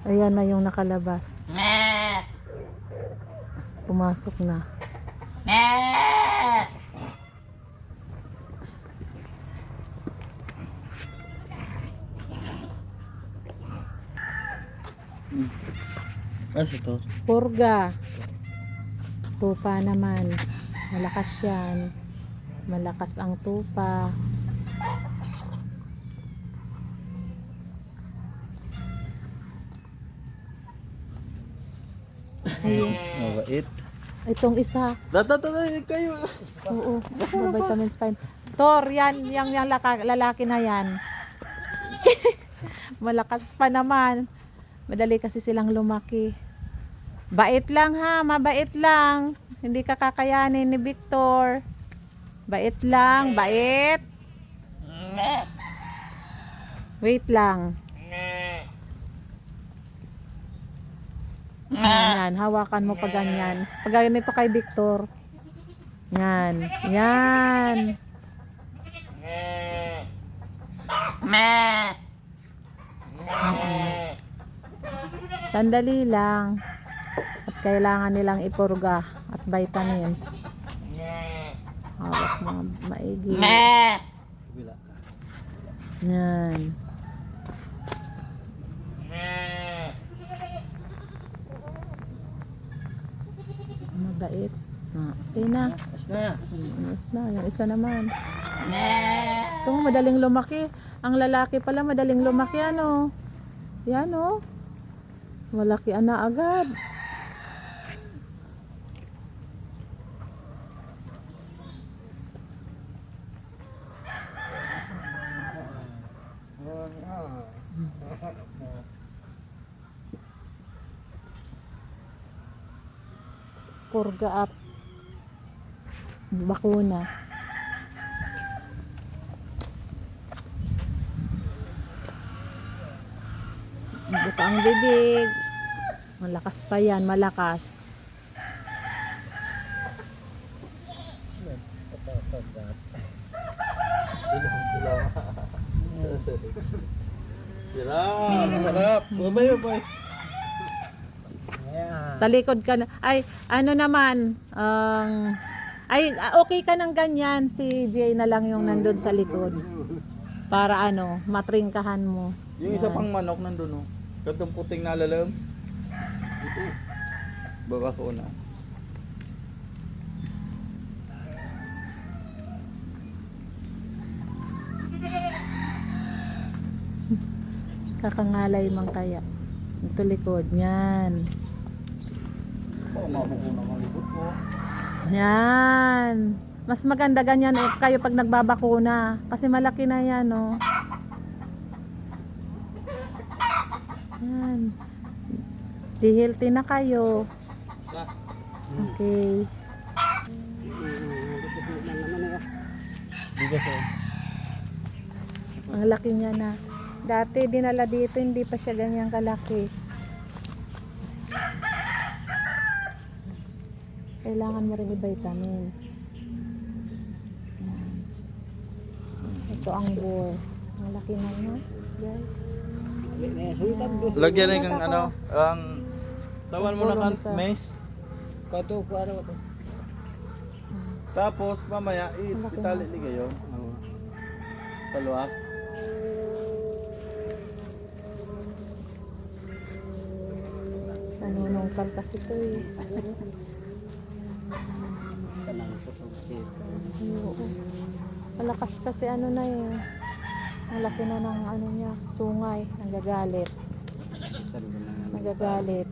Ayan na yung nakalabas. Pumasok na. Ano ito? Purga. Tupa naman. Malakas yan. Malakas ang tupa. Ayun. Mabait. Itong isa. Tatatay kayo. Oo. Vitamins fine. Tor, yung lalaki na yan. Malakas pa naman. Madali kasi silang lumaki. Bait lang ha, mabait lang. Hindi ka kakayanin ni Victor. Bait lang, bait. Wait lang. Yan, hawakan mo pa ganyan. Pag ganito kay Victor. Yan, yan. Sandali lang. At kailangan nilang ipurga at vitamins. Hawak mo maigi. Bila. Yan. Mabait. Okay na. As na. Yes na. Yung isa naman. Ito madaling lumaki. Ang lalaki pala madaling lumaki ano. Yan oh. Malaki na agad. Purga up. Bakuna. Buka ang bibig. Malakas pa yan, malakas. Sarap. Babay, babay. Talikod ka na. Ay, ano naman, okay ka ng ganyan. Si Jay na lang yung nandun sa likod. Para ano, matringkahan mo. Yung isa pang manok nandun, oh. Katong puting nalalam. Baka ko na. Kakangalay man kaya. Ito likod, yan. Baka mabuko na ang likod ko. Yan. Mas maganda ganyan kayo pag nagbabakuna. Kasi malaki na yan, oh. Yan. Di healthy na kayo. Okay. Bigas, oh. Ang laki niya na. Dati dinala dito, hindi pa siya ganyang kalaki. Kailangan mo rin i-vitamins. Yan. Ito ang boar. Malaki na yun, guys. Lagyan na kang ano, ang tawan mo na kan mes. Kato ko ano to. Tapos mamaya itali ni kayo. Paluwas. Nanunungkal kasi ito eh. Oo. Malakas kasi ano na eh. Malaki na ng ano niya, sungay, nagagalit. Nagagalit.